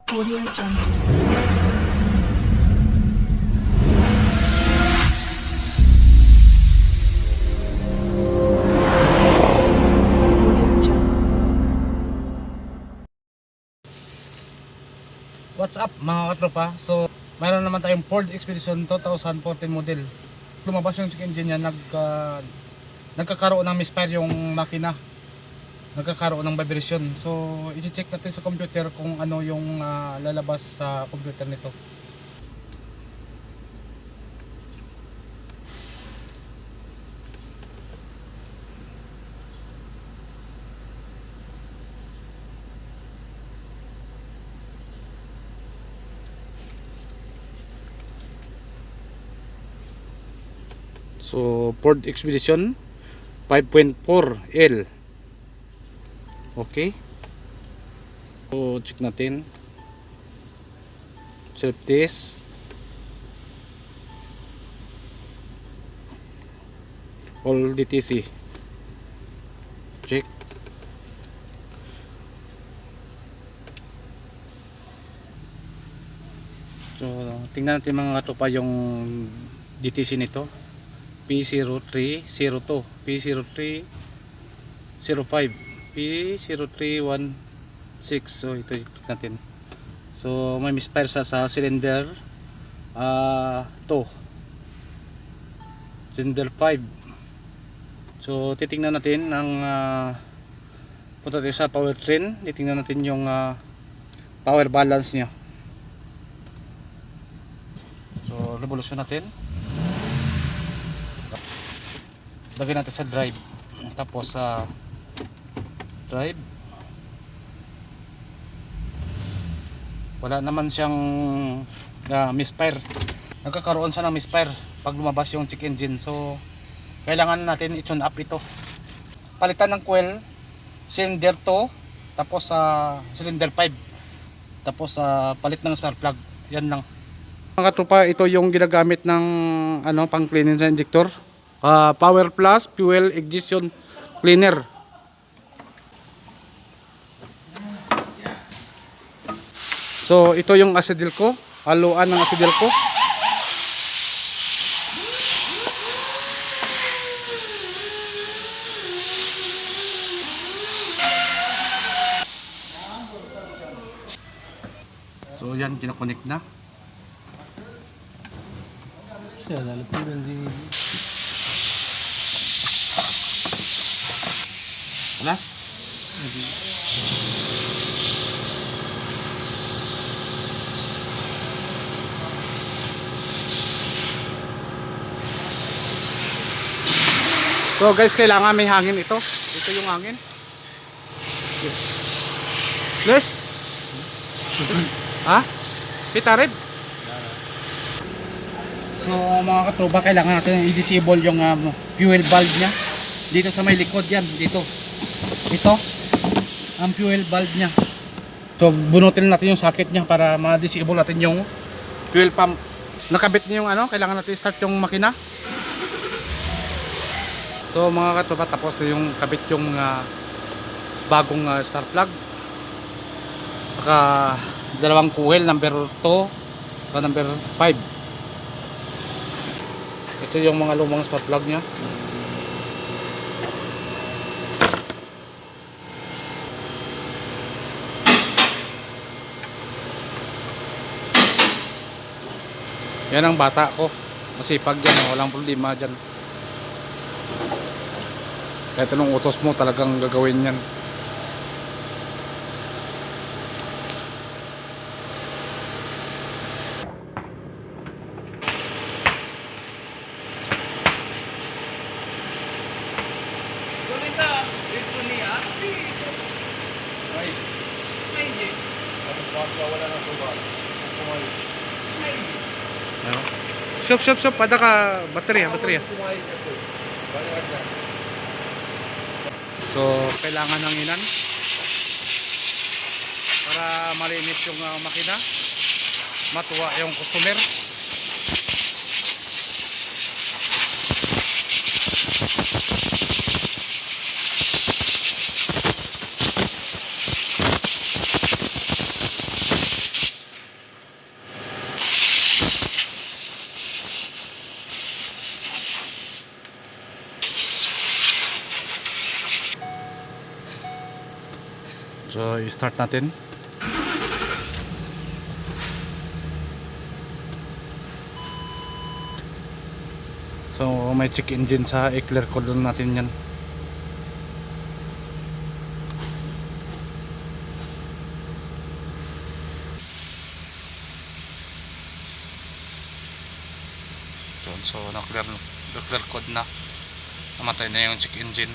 Audio Jungle. Audio Jungle. What's up mga katropa? So, mayroon naman tayong Ford Expedition 2014 model. Lumabas yung check engine niya, nagkakaroon ng misfire yung makina. Nagkakaroon ng vibration. So, i-check natin sa computer kung ano yung lalabas sa computer nito. So, Ford Expedition 5.4L. Okay. So, check natin. Self test. All DTC. Check. So, tingnan natin mga katopa yung DTC nito. P0302, P0305, P0316. So ito check natin. So may misfire sa cylinder 2, cylinder 5. So titingnan natin ang punta tayo sa powertrain. Titingnan natin yung power balance niya. So revolution natin. Lagyan natin sa drive, tapos sa drive wala naman siyang misfire. Nagkakaroon siya ng misfire pag lumabas yung check engine. So kailangan natin i-tune up ito, palitan ng coil, cylinder 2, tapos cylinder 5, tapos palit ng spark plug. Yan lang mga tropa. Ito yung ginagamit ng pang cleaning sa injector. Power Plus Fuel Ignition Cleaner. So ito yung acidyl ko, haluan ng acidyl ko. So yan, kinakonect na. Siya lalapitan di Plus. So guys, kailangan may hangin ito. Ito yung hangin. Yes. Ha? Pitarib. So mga katropa, kailangan natin i-disable yung fuel valve niya. Dito sa may likod yan, dito. Ito ang fuel valve niya. So bunutin natin yung socket niya para ma-disable natin yung fuel pump. Nakabit niyo yung kailangan natin i-start yung makina. So mga katropa, tapos na yung kabit yung bagong spark plug. Saka dalawang coil, number 2 at number 5. Ito yung mga lumang spark plug niya. Yan ang bata ko. Masipag yan, walang problema dyan. Kahit anong utos mo, talagang gagawin yan. Shop, pada ka baterya. So kailangan ng inan para malinis yung makina, matuwa yung customer. So i-start natin. So may check engine sa i-clear ko lang natin yan. So na-clear code na. Namatay na yung check engine.